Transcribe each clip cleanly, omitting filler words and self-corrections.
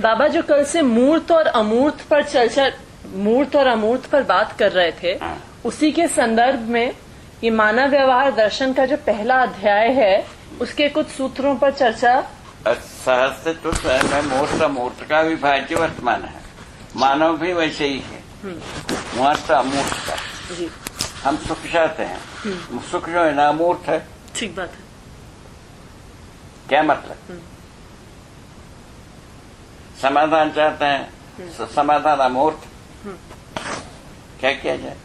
बाबा जो कल से मूर्त और अमूर्त पर चर्चा, मूर्त और अमूर्त पर बात कर रहे थे, उसी के संदर्भ में ये मानव व्यवहार दर्शन का जो पहला अध्याय है उसके कुछ सूत्रों पर चर्चा। सहस्तित्व स्वयं में मूर्त अमूर्त का विभाज्य वर्तमान है। मानव भी वैसे ही है, मूर्त अमूर्त का। जी। हम सुख चाहते हैं, सुख जो है ना अमूर्त है। ठीक बात है। क्या मतलब? समाधान चाहते हैं, समाधान अमूर्त। क्या किया जाए?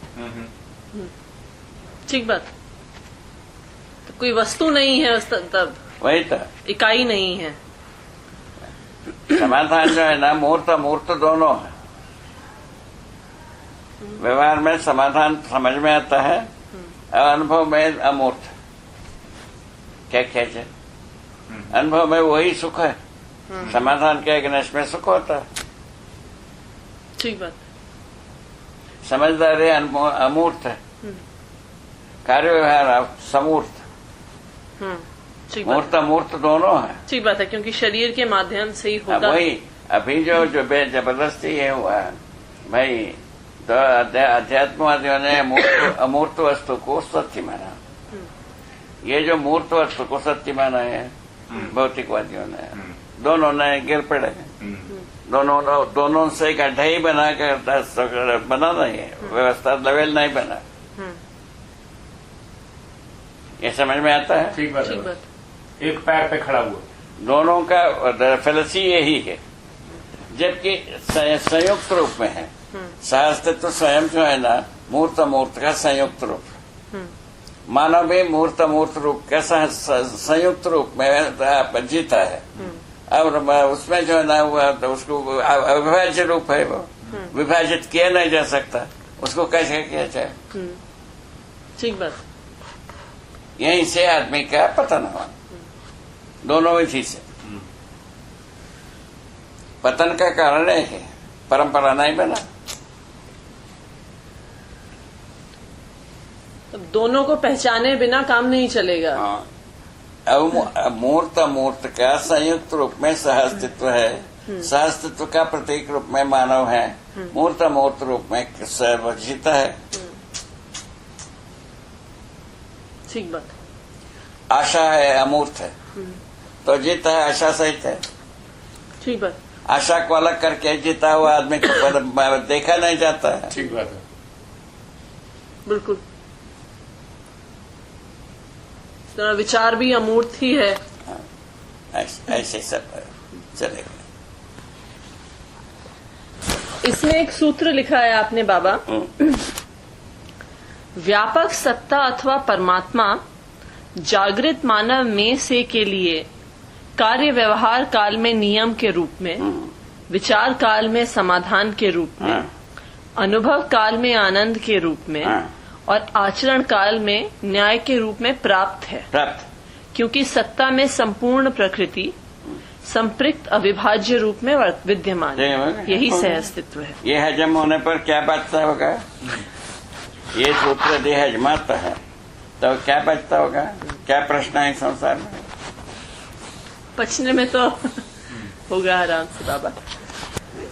ठीक बात। तो कोई वस्तु नहीं है उस तब, वही तो इकाई नहीं है। समाधान जो है ना मूर्त अमूर्त दोनों है। व्यवहार में समाधान समझ में आता है और अनुभव में अमूर्त। क्या किया जाए? अनुभव में वही सुख है, समाधान के अग्निश में सुख होता है। ठीक बात। समझदारी अमूर्त है, कार्य व्यवहार समूर्त। मूर्त अमूर्त दोनों है। ठीक बात है, क्योंकि शरीर के माध्यम से ही होता है। वही अभी जो जबरदस्ती ये हुआ भाई, तो अध्यात्मवादियों ने अमूर्त वस्तु को सत्य माना। ये जो मूर्त वस्तु को सत्य माना है भौतिकवादियों ने, दोनों ने गिर पड़े। दोनों से एक गड्ढा ही बना कर बना नहीं है, व्यवस्था लेवल नहीं बना। ये समझ में आता है? ठीक बात। एक पैर पे खड़ा हुआ। दोनों का फेलसी यही है, जबकि संयुक्त रूप में है। सहस्तित्व स्वयं जो है ना मूर्त अमूर्त का संयुक्त रूप। मानव भी मूर्त अमूर्त रूप का संयुक्त रूप में जीता है। अब उसमें जो है ना उसको अविभाज्य रूप है, वो विभाजित किया नहीं जा सकता। उसको कैसे किया जाए? ठीक बात। यहीं से आदमी का पतन हुआ, दोनों विधि से। पतन का कारण है परंपरा नहीं बना। दोनों को पहचाने बिना काम नहीं चलेगा। अब मूर्त अमूर्त का संयुक्त रूप में सहस्तित्व है। सहस्तित्व का प्रतीक रूप में मानव है। मूर्त अमूर्त रूप में जीता है। ठीक बात। आशा है, अमूर्त है, तो जीता है, आशा सहित है। ठीक बात। आशा को अलग करके जीता हुआ आदमी को देखा नहीं जाता है। ठीक बात है। बिल्कुल। तो विचार भी अमूर्त ही है। ऐसे सब चलेगा। इसमें एक सूत्र लिखा है आपने बाबा, व्यापक सत्ता अथवा परमात्मा जागृत मानव में से के लिए कार्य व्यवहार काल में नियम के रूप में, विचार काल में समाधान के रूप में, अनुभव काल में आनंद के रूप में और आचरण काल में न्याय के रूप में प्राप्त है। क्योंकि सत्ता में संपूर्ण प्रकृति संपृक्त अविभाज्य रूप में विद्यमान है। यही सहअस्तित्व है। ये हजम होने पर क्या बचता होगा? ये सूत्र यदि हजमाता है तो क्या बचता होगा? क्या प्रश्न है संसार में? पचने में तो होगा आराम से बाबा।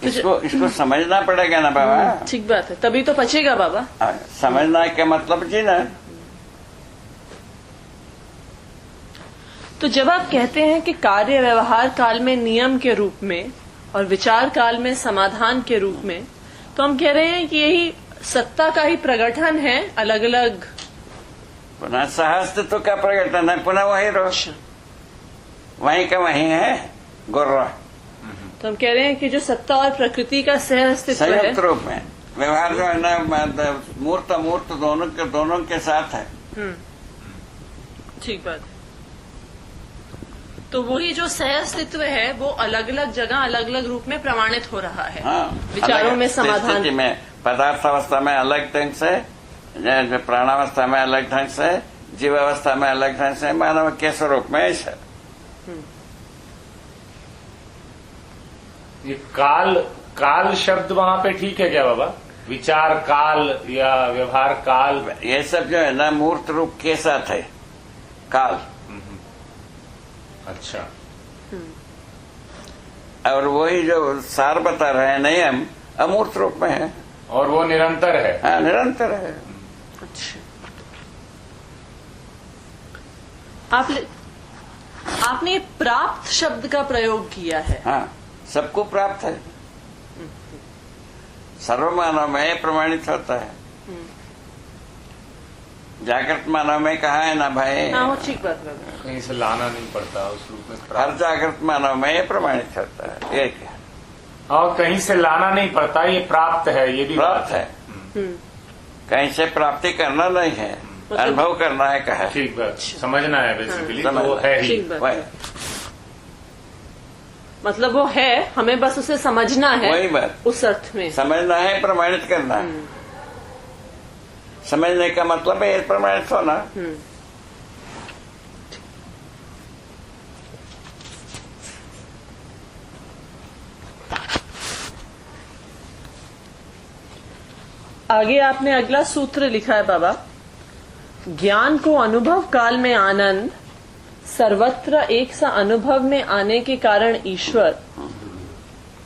इसको समझना पड़ेगा ना बाबा। ठीक बात है, तभी तो पचेगा बाबा। समझना क्या मतलब जीना। तो जब आप कहते हैं कि कार्य व्यवहार काल में नियम के रूप में और विचार काल में समाधान के रूप में, तो हम कह रहे हैं कि यही सत्ता का ही प्रगठन है, अलग अलग। पुनः सहस्तित्व का प्रगठन है, पुनः वही रोश वहीं का वहीं है गुर्रा। तो हम कह रहे हैं कि जो सत्ता और प्रकृति का सहअस्तित्व है, संयुक्त रूप में व्यवहार जो है ना मूर्त अमूर्त दोनों के साथ है। ठीक बात। तो वही जो सहअस्तित्व है वो अलग अलग जगह अलग अलग रूप में प्रमाणित हो रहा है। विचारों में समाधान में, पदार्थ अवस्था में अलग ढंग से, प्राणावस्था में अलग ढंग से, जीवावस्था में अलग ढंग से, मानव के स्वरूप में ऐसा। ये काल शब्द वहां पे ठीक है क्या बाबा? विचार काल या व्यवहार काल, ये सब जो है ना मूर्त रूप के साथ है काल। अच्छा। और वही जो सार बता रहे हैं नियम अमूर्त रूप में है और वो निरंतर है। हाँ, निरंतर है। अच्छा, आपने प्राप्त शब्द का प्रयोग किया है। हाँ, सबको प्राप्त है, सर्व मानव में प्रमाणित होता है। जागृत मानव में कहा है ना भाई, हाँ, वो ठीक बात है। कहीं से लाना नहीं पड़ता उस रूप में हर प्राप्त। जागृत मानव में प्रमाणित होता है। ये क्या और कहीं से लाना नहीं पड़ता, ये प्राप्त है, ये भी प्राप्त बात है, कहीं से प्राप्ति करना नहीं है, अनुभव करना है। कहा है ठीक बात, समझना है बेसिकली, समझना। तो वो है ही। ठीक बात वही है। मतलब वो है, हमें बस उसे समझना है। वही बात, उस अर्थ में समझना है, प्रमाणित करना है। समझने का मतलब है प्रमाणित होना। आगे आपने अगला सूत्र लिखा है बाबा, ज्ञान को अनुभव काल में आनंद, सर्वत्र एक सा अनुभव में आने के कारण ईश्वर,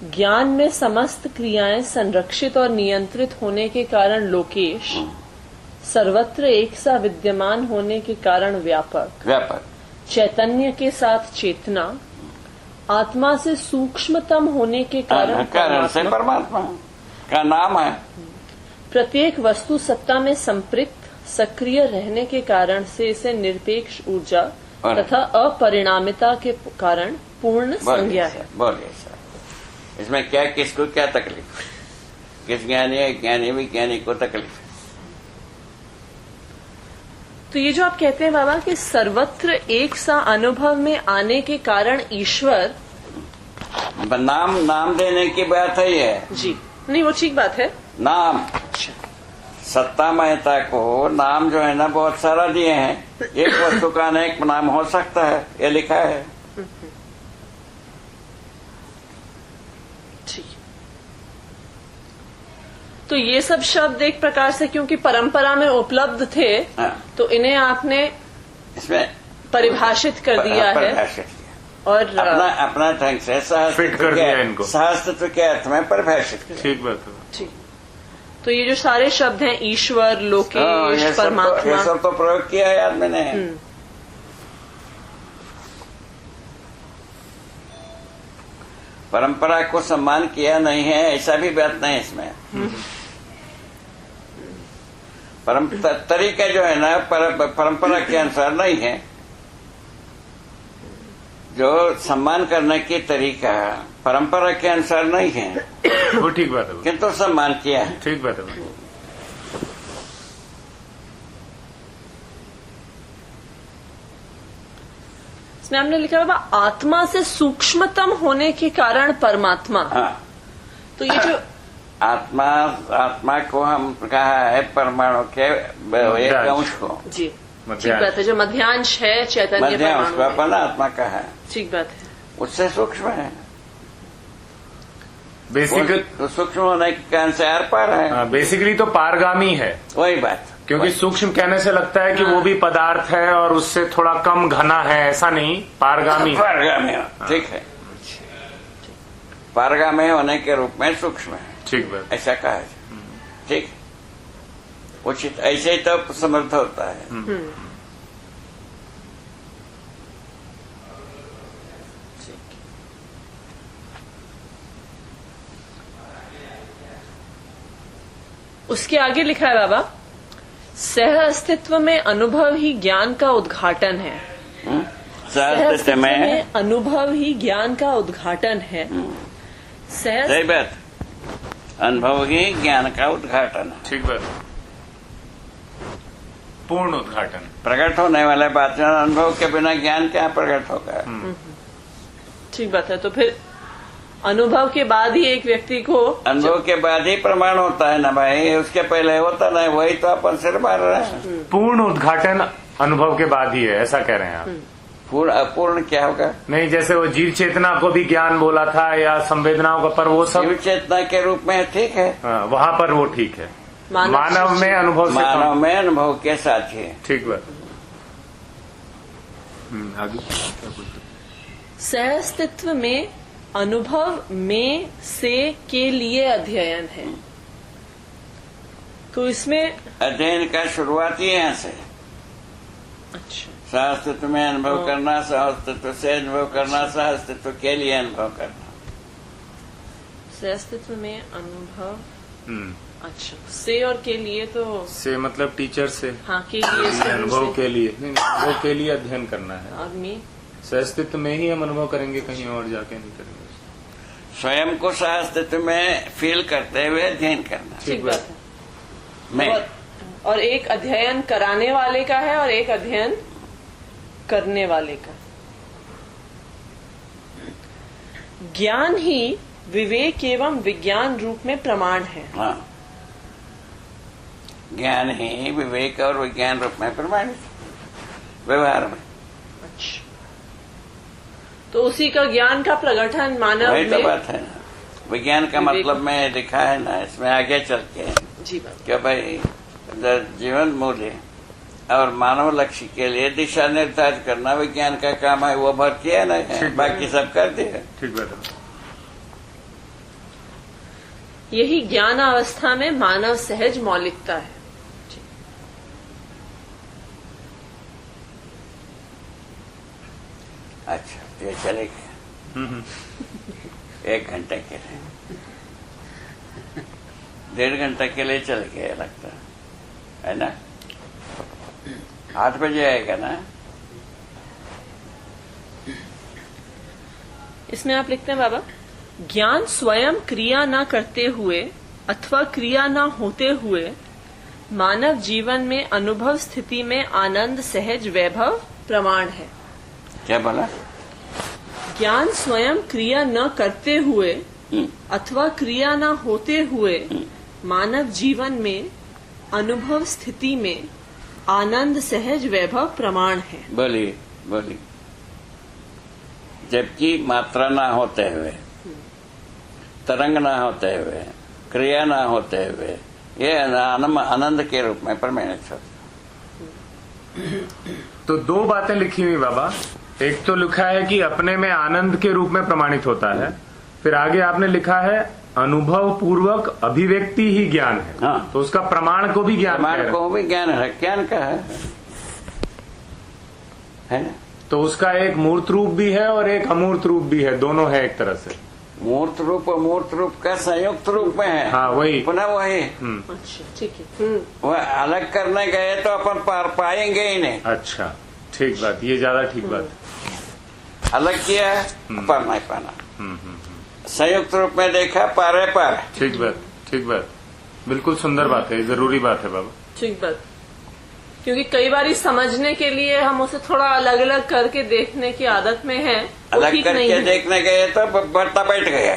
ज्ञान में समस्त क्रियाएं संरक्षित और नियंत्रित होने के कारण लोकेश, सर्वत्र एक सा विद्यमान होने के कारण व्यापक, चैतन्य के साथ चेतना, आत्मा से सूक्ष्मतम होने के कारण कारण से परमात्मा का नाम है। प्रत्येक वस्तु सत्ता में संपृक्त सक्रिय रहने के कारण से इसे निरपेक्ष ऊर्जा तथा अपरिणामिता के कारण पूर्ण संज्ञा है। बोलिए सर, इसमें क्या, किसको क्या तकलीफ है? किस ज्ञानी है, ज्ञानी विज्ञानी को तकलीफ है? तो ये जो आप कहते हैं बाबा कि सर्वत्र एक सा अनुभव में आने के कारण ईश्वर, नाम देने की बात है ये। जी नहीं, वो ठीक बात है। नाम, सत्ता महता को नाम जो है ना बहुत सारा दिए हैं। एक वस्तु का अनेक नाम हो सकता है, ये लिखा है। ठीक, तो ये सब शब्द एक प्रकार से क्योंकि परंपरा में उपलब्ध थे, हाँ। तो इन्हें आपने इसमें परिभाषित कर दिया है परिभाषित किया और अपना ढंग से फिट कर दिया इनको, सहस्तित्व के अर्थ में परिभाषित किया। ठीक बात है। ठीक, तो ये जो सारे शब्द हैं, ईश्वर, लोकेश, परमात्मा, ये सब तो प्रयोग किया है आदमी ने। परंपरा को सम्मान किया नहीं है ऐसा भी बात नहीं इसमें। तरीका जो है ना परंपरा के अनुसार नहीं है। जो सम्मान करने की तरीका परंपरा के अनुसार नहीं है, वो ठीक बात है, किंतु सम्मान किया है। ठीक बात है। इसमें हमने लिखा है बाबा, आत्मा से सूक्ष्मतम होने के कारण परमात्मा। हाँ, तो ये जो आत्मा को हम कहा है परमाणु के एक अंश को। जी ठीक बात है, जो मध्यांश है चैतन्य मध्यांश को परमाणु अपन आत्मा का है, ठीक बात है। उससे सूक्ष्म है। बेसिकली तो सूक्ष्म होने के कारण से आर पार है। बेसिकली तो पारगामी है, वही बात। क्योंकि सूक्ष्म कहने से लगता है कि वो भी पदार्थ है और उससे थोड़ा कम घना है, ऐसा नहीं, पारगामी। पारगामी, ठीक है। पारगामी होने के रूप में सूक्ष्म है, ठीक बात, ऐसा कहा है। ठीक, उचित, ऐसे ही तो समर्थ होता है। उसके आगे लिखा है बाबा, सह अस्तित्व में अनुभव ही ज्ञान का उद्घाटन है। सह अस्तित्व में अनुभव ही ज्ञान का उद्घाटन है। सही बात, अनुभव ही ज्ञान का उद्घाटन है। ठीक बात, पूर्ण उद्घाटन। प्रकट होने वाले बात अनुभव के बिना ज्ञान क्या प्रकट होगा? ठीक बात है। तो फिर अनुभव के बाद ही एक व्यक्ति को, अनुभव के बाद ही प्रमाण होता है ना भाई, उसके पहले होता नहीं। वही तो अपन सिर मार रहे हैं। पूर्ण उद्घाटन अनुभव के बाद ही है, ऐसा कह रहे हैं आप? पूर्ण अपूर्ण क्या होगा? नहीं, जैसे वो जीव चेतना को भी ज्ञान बोला था या संवेदनाओं का, पर वो सब जीव चेतना के रूप में ठीक है। वहाँ पर वो ठीक है। मानव में अनुभव से, मानव में अनुभव के साथ ही। ठीक बात। आगे सह अस्तित्व में अनुभव में से के लिए अध्ययन है। तो इसमें अध्ययन का शुरुआत ही यहाँ से। अच्छा, सहअस्तित्व में अनुभव करना, सहअस्तित्व से अनुभव करना, सहअस्तित्व के लिए अनुभव करना। अस्तित्व में अनुभव। हम्म। अच्छा, से और के लिए तो से मतलब टीचर से। हाँ, के लिए से अनुभव के लिए नहीं, अनुभव के लिए अध्ययन करना है। और में सहअस्तित्व में ही हम अनुभव करेंगे, कहीं और जाके नहीं करेंगे। स्वयं को सहअस्तित्व में फील करते हुए अध्ययन करना। ठीक बात है। मैं और एक अध्ययन कराने वाले का है और एक अध्ययन करने वाले का। ज्ञान ही विवेक एवं विज्ञान रूप में प्रमाण है। हाँ, ज्ञान ही विवेक और विज्ञान रूप में प्रमाणित व्यवहार में। अच्छा, तो उसी का ज्ञान का प्रगटन मानव वही तो में। बात है ना, विज्ञान का विवेक। मतलब में लिखा है ना इसमें आगे चल के जी बात। कि भाई जीवन मूल्य और मानव लक्ष्य के लिए दिशा निर्धारित करना विज्ञान का काम है। वो भर किया ना है, बाकी सब कर दिया। ठीक बात है। यही ज्ञान अवस्था में मानव सहज मौलिकता है। अच्छा, ये चले गए 1 घंटे के लिए, 1.5 घंटे के लिए चल गए लगता है ना। 8 बजे आएगा ना। इसमें आप लिखते हैं बाबा, ज्ञान स्वयं क्रिया न करते हुए अथवा क्रिया न होते हुए मानव जीवन में अनुभव स्थिति में आनंद सहज वैभव प्रमाण है। क्या बोला? ज्ञान स्वयं क्रिया न करते हुए अथवा क्रिया न होते हुए मानव जीवन में अनुभव स्थिति में आनंद सहज वैभव प्रमाण है। बोलिए बोलिए। जबकि मात्रा ना होते हुए, तरंग ना होते हुए, क्रिया ना होते हुए ये आनंद के रूप में प्रमाणित होता। तो 2 बातें लिखी हुई बाबा। एक तो लिखा है कि अपने में आनंद के रूप में प्रमाणित होता है, फिर आगे आपने लिखा है अनुभव पूर्वक अभिव्यक्ति ही ज्ञान है। हाँ। तो उसका प्रमाण को भी ज्ञान, प्रमाण को भी ज्ञान है, ज्ञान का है ना। तो उसका एक मूर्त रूप भी है और एक अमूर्त रूप भी है, दोनों है एक तरह से। मूर्त रूप और मूर्त रूप का संयुक्त रूप में है। हाँ, वही पुनः वही। अच्छा, ठीक है। वह अलग करने गए तो अपन पाएंगे ही नहीं। अच्छा, ठीक बात, ये ज्यादा ठीक बात। अलग किया है, पर नहीं पाना। संयुक्त रूप में देखा, पारे पार। ठीक बात, ठीक बात, बिल्कुल सुंदर बात है, जरूरी बात है बाबा। ठीक बात। क्योंकि कई बार समझने के लिए हम उसे थोड़ा अलग अलग करके देखने की आदत में है, अलग ठीक नहीं करके है। देखने गए तो बढ़ता बैठ गया।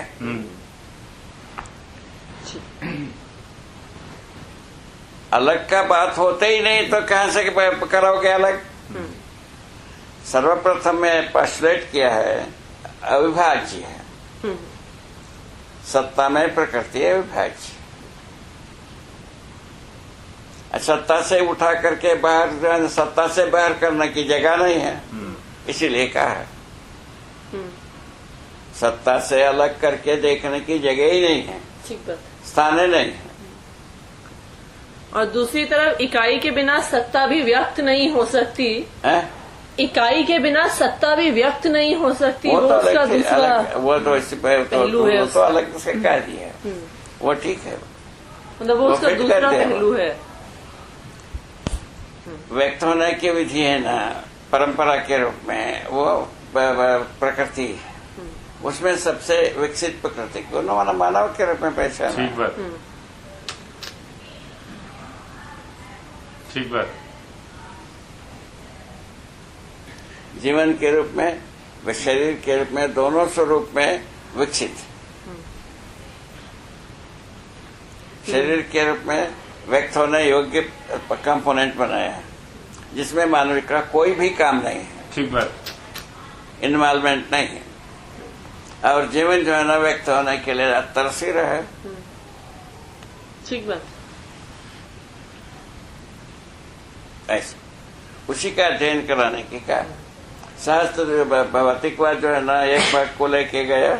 अलग का बात होते ही नहीं तो कहां से कराओगे अलग। सर्वप्रथम में पोस्टुलेट किया है अविभाज्य है। सत्ता में प्रकृति अविभाज्य। सत्ता से उठा करके बाहर, सत्ता से बाहर करने की जगह नहीं है, इसीलिए कहा है। सत्ता से अलग करके देखने की जगह ही नहीं है, ठीक बात। स्थान ही नहीं है। और दूसरी तरफ इकाई के बिना सत्ता भी व्यक्त नहीं हो सकती है? इकाई के बिना सत्ता भी व्यक्त नहीं हो सकती। वो तो उसका अलग दूसरा वो तो इस पहलू है तो अलग से कह दिया, वो ठीक है। मतलब वो उसका फिट दूसरा करते हैं। पहलू है। व्यक्त होने की विधि है ना परंपरा के रूप में, वो प्रकृति, उसमें सबसे विकसित प्रकृति को मानव के रूप में पहचाना। ठीक बात, ठीक बात। जीवन के रूप में व शरीर के रूप में, दोनों स्वरूप में विकसित। शरीर के रूप में व्यक्त होने योग्य कंपोनेंट बनाया है, जिसमें मानव का कोई भी काम नहीं है, ठीक बात, इन्वॉल्वमेंट नहीं है। और जीवन जो है ना व्यक्त होने के लिए तरसी रहे। ठीक बात। ऐसे उसी का अध्ययन कराने की कहा। शास्त्र भौतिकवाद जो है ना एक भाग को लेके गया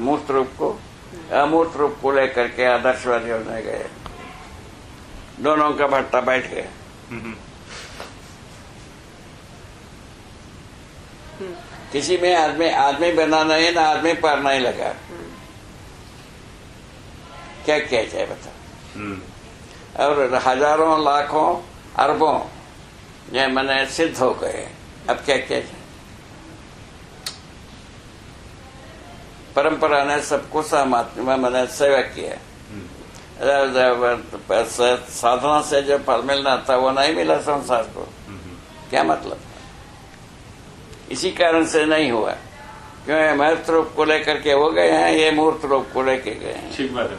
मूर्त रूप को अमूर्त रूप को लेकर के आदर्शवादी होने गए, दोनों का भट्टा बैठ गया। किसी में आदमी बना नहीं ना आदमी पर नहीं लगा। क्या किया जाए बता। और हजारों लाखों अरबों ये मैंने सिद्ध हो गए, अब क्या किया जाए। परंपरा ने सबको सहमत मैंने सेवा किया, साधना से जो फल मिलना था वो नहीं मिला संसार को, क्या मतलब। इसी कारण से नहीं हुआ, क्यों मूर्त रूप को लेकर के वो गए हैं, ये मूर्त रूप को लेके गए हैं। ठीक बात है।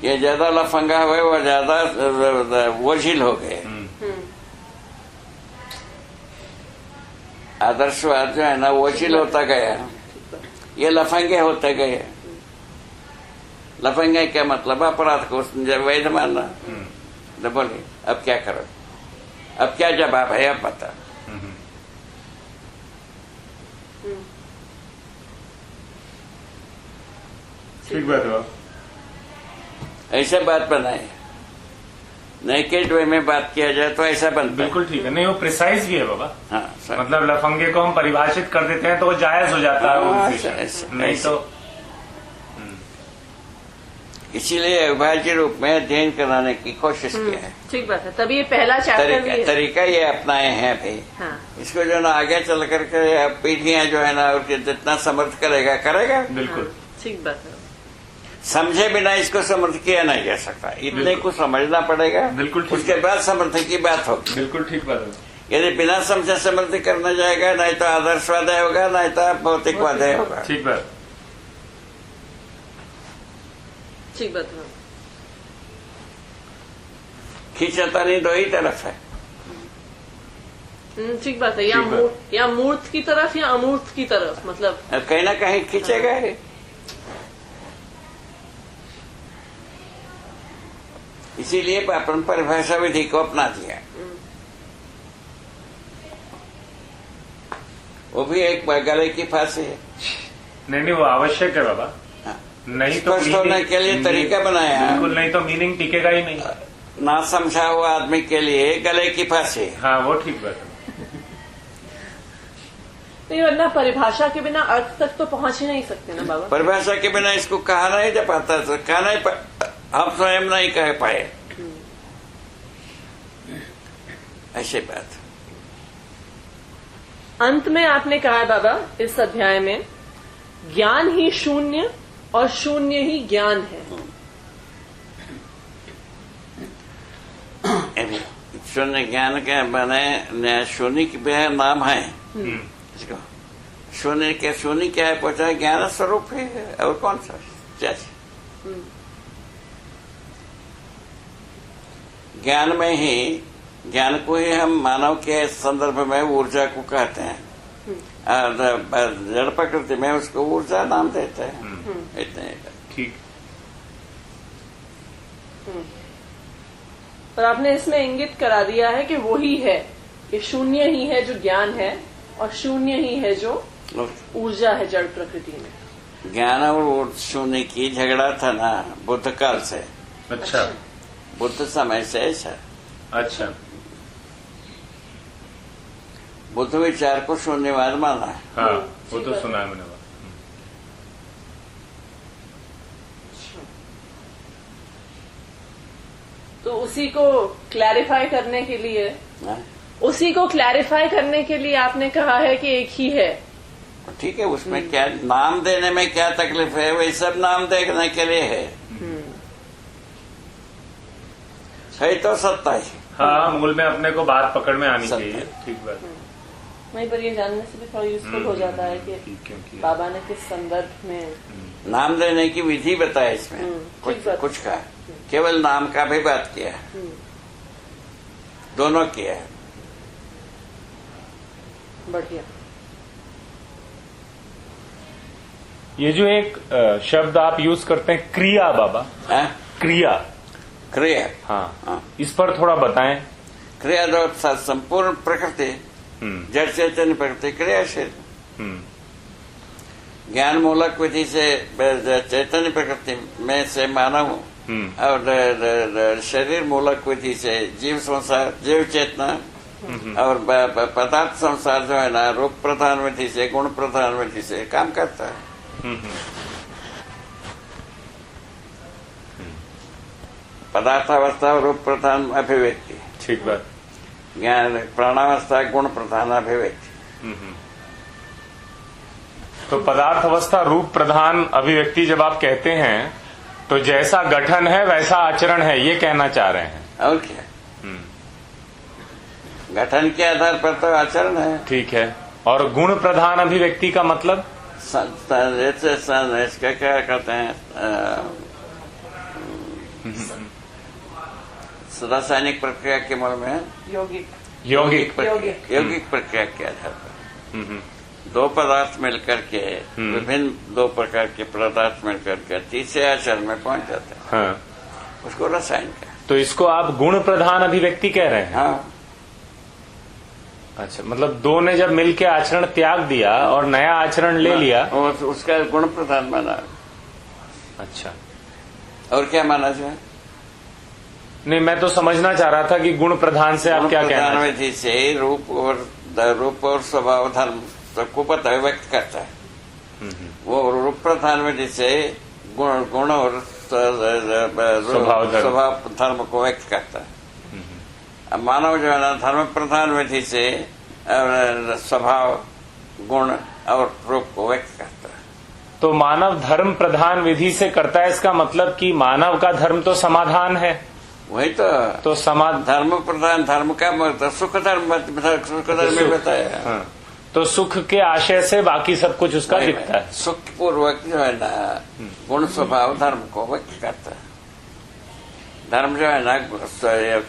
ये ज्यादा लफंगा हुए, वो ज्यादा वजील हो गए। आदर्शवाद जो है ना वजील होता गया, ये लफंगे होते गए। लफंगे क्या मतलब, अपराध को वैध मानना। तो बोलिए अब क्या करो, अब क्या जवाब है, अब बता। ठीक बात है। ऐसे बात बनाए, नेकेड वे में बात किया जाए तो ऐसा बनता है। बिल्कुल ठीक है। नहीं, वो प्रिसाइज भी है बाबा। हाँ, मतलब लफंगे को हम परिभाषित कर देते हैं तो वो जायज हो जाता है। नहीं तो इसीलिए अविभाज्य रूप में अध्ययन कराने की कोशिश किया है। ठीक बात है, तभी ये पहला चैप्टर भी है। तरीका ये अपनाए हैं भाई। हाँ। इसको जो ना आगे चल करके पीढ़ियां जो है ना जितना समर्थ करेगा करेगा। बिल्कुल ठीक बात है। समझे बिना इसको समर्थ किया नहीं जा सकता, इतने को समझना पड़ेगा। बिल्कुल ठीक। उसके बाद समर्थ की बात होगी। बिल्कुल ठीक बात है। यदि बिना समझे समर्थ करना जाएगा, नहीं तो आदर्शवाद होगा, नहीं तो भौतिकवाद होगा। ठीक बात। ठीक बात है। खींचतानी दो ही तरफ है। ठीक बात है। या मूर्त की तरफ या अमूर्त की तरफ, मतलब कहीं ना कहीं खींचेगा ही। इसीलिए अपन परिभाषा विधि को अपना दिया। वो भी एक गले की फांसी है। नहीं, वो आवश्यक है बाबा। नहीं तो स्पष्ट होने के लिए तरीका बनाया। बिल्कुल, नहीं तो मीनिंग टिकेगा ही नहीं। ना समझा हुआ आदमी के लिए गले की फांसी। हाँ, वो ठीक बात है। नहीं, वरना परिभाषा के बिना अर्थ तक तो पहुंच ही नहीं सकते ना बाबा। परिभाषा के बिना इसको कहा नहीं जा पाता, तो कहा नहीं हम स्वयं नहीं कह पाए। ऐसी बात। अंत में आपने कहा है बाबा इस अध्याय में, ज्ञान ही शून्य और शून्य ही ज्ञान है। शून्य ज्ञान के बने, शून्य के नाम है इसको। शून्य क्या है पूछा, ज्ञान स्वरूप ही है, और कौन सा जैसे ज्ञान में ही, ज्ञान को ही हम मानव के संदर्भ में ऊर्जा को कहते हैं, जड़ प्रकृति में उसको ऊर्जा नाम देते हैं। इतने ठीक। पर आपने इसमें इंगित करा दिया है कि वो ही है, कि शून्य ही है जो ज्ञान है, और शून्य ही है जो ऊर्जा है जड़ प्रकृति में। ज्ञान और शून्य की झगड़ा था ना बुद्ध काल से। अच्छा। बुद्ध समय से ऐसा। अच्छा। बुद्ध विचार को शून्यवाद माना है। हाँ, वो तो सुना है मैंने। तो उसी को क्लैरिफाई करने के लिए आपने कहा है कि एक ही है। ठीक है, उसमें क्या नाम देने में क्या तकलीफ है, वही सब नाम देने के लिए है तो सत्ता है। हाँ, मूल में अपने को बात पकड़ में आनी चाहिए। ठीक बात। वहीं पर ये जानने से भी थोड़ा यूजफुल हो जाता है कि बाबा ने किस संदर्भ में नाम देने की विधि बताया इसमें। कुछ का केवल नाम का भी बात किया, दोनों किया है। बढ़िया। ये जो एक शब्द आप यूज करते हैं क्रिया बाबा, क्रिया। क्रिया, हाँ, इस पर थोड़ा बताएं। क्रिया जो संपूर्ण प्रकृति जड़ चैतन्य प्रकृति क्रियाशील। ज्ञान मूलक विधि से चैतन्य प्रकृति में से मानव और शरीर मूलक विधि से जीव संसार, जीव चेतना और पदार्थ संसार जो है ना, रूप प्रधान विधि से, गुण प्रधान विधि से काम करता है। पदार्थावस्था और रूप प्रधान अभिव्यक्ति, ठीक बात। ज्ञान प्राणावस्था गुण प्रधान अभिव्यक्ति। तो पदार्थ अवस्था रूप प्रधान अभिव्यक्ति जब आप कहते हैं तो जैसा गठन है वैसा आचरण है, ये कहना चाह रहे हैं। और क्या, गठन के आधार पर तो आचरण है। ठीक है। और गुण प्रधान अभिव्यक्ति का मतलब इसका क्या कहते हैं, रासायनिक प्रक्रिया के मूल में यौगिक प्रक्रिया के आधार पर दो पदार्थ मिलकर के, विभिन्न दो प्रकार के पदार्थ मिलकर के तीसरे आचरण में पहुंच जाते हैं। हाँ। उसको रसायन का। तो इसको आप गुण प्रधान अभिव्यक्ति कह रहे हैं? हाँ। अच्छा, मतलब दो ने जब मिलके आचरण त्याग दिया और नया आचरण ले लिया, उसका गुण प्रधान माना। अच्छा, और क्या माना जाए? नहीं, मैं तो समझना चाह रहा था कि गुण प्रधान से आप क्या कहना चाहते हैं? विधि से रूप और स्वभाव धर्म सबको पता व्यक्त करता है। वो रूप प्रधान विधि से गुण और स्वभाव धर्म को व्यक्त करता है। अब मानव जो है ना, धर्म प्रधान विधि से स्वभाव गुण और रूप को व्यक्त करता है। तो मानव धर्म प्रधान विधि से करता है, इसका मतलब कि मानव का धर्म तो समाधान है। वही तो धर्म प्रधान, धर्म का मतलब सुख धर्म में बताया। हाँ। तो सुख के आशय से बाकी सब कुछ उसका दिखता है। सुख पूर्वक जो है ना, गुण स्वभाव धर्म को व्यक्त करता है। धर्म जो है ना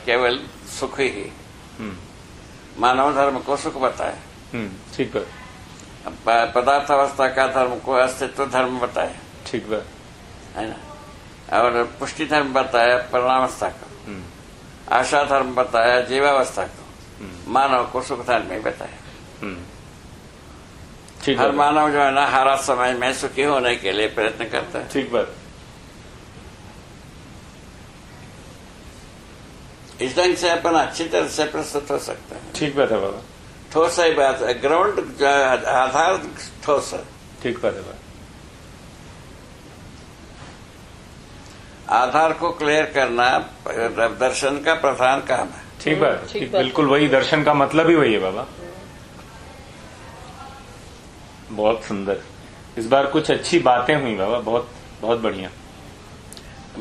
केवल सुख ही, मानव धर्म को सुख बताया। ठीक है। पदार्थ अवस्था का धर्म को अस्तित्व धर्म बताया। ठीक है ना। और पुष्टि धर्म बताया परिणामावस्था को, आशा धर्म बताया जीवावस्था को, मानव को सुख धर्म में बताया। हर मानव जो है ना, हर समय में सुखी होने के लिए प्रयत्न करता है। ठीक बात। इस ढंग से अपन अच्छी तरह से प्रस्तुत हो सकते हैं। ठीक बात है बाबा। ठोस ही बात है, ग्राउंड आधार ठोस है। ठीक बात है बाबा। आधार को क्लियर करना दर्शन का प्रधान काम है। ठीक बात। ठीक, बिल्कुल वही दर्शन का मतलब ही वही है बाबा। बहुत सुंदर। इस बार कुछ अच्छी बातें हुई बाबा, बहुत बहुत बढ़िया।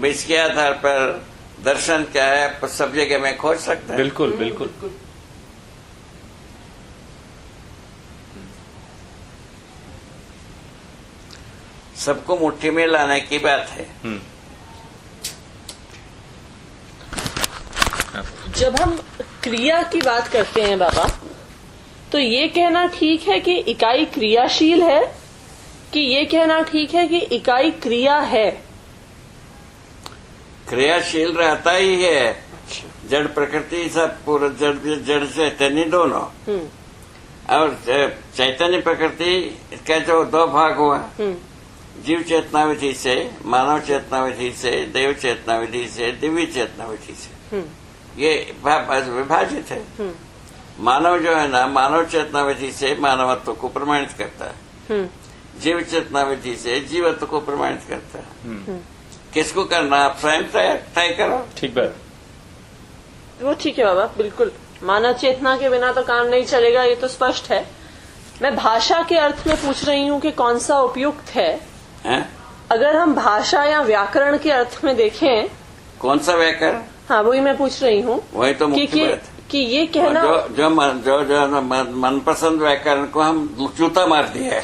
इसके आधार पर दर्शन क्या है सब जगह में खोज सकते हैं। बिल्कुल बिल्कुल। सबको मुट्ठी में लाने की बात है। जब हम क्रिया की बात करते हैं बाबा, तो ये कहना ठीक है कि इकाई क्रियाशील है, कि ये कहना ठीक है कि इकाई क्रिया है? क्रियाशील रहता ही है। जड़ प्रकृति सब पूरा जड़ चैतन्य दोनों, और चैतन्य प्रकृति इसका जो दो भाग हुआ, जीव चेतना विधि से, मानव चेतना विधि से, देव चेतना विधि से, दिव्य चेतना विधि से, ये विभाजित है। मानव जो है ना, मानव चेतना विधि से मानवत्व को प्रमाणित करता है, जीव चेतना विधि से जीवत्व को प्रमाणित करता है। किसको करना, आप स्वयं तय करो। ठीक बात। वो ठीक है बाबा, बिल्कुल। मानव चेतना के बिना तो काम नहीं चलेगा, ये तो स्पष्ट है। मैं भाषा के अर्थ में पूछ रही हूँ कि कौन सा उपयुक्त है। अगर हम भाषा या व्याकरण के अर्थ में देखें, कौन सा व्याकरण? हाँ, वही मैं पूछ रही हूँ। वही तो मुख्य बात कि ये कहना जो मनपसंद व्याकरण को हम जूता मार दिया है।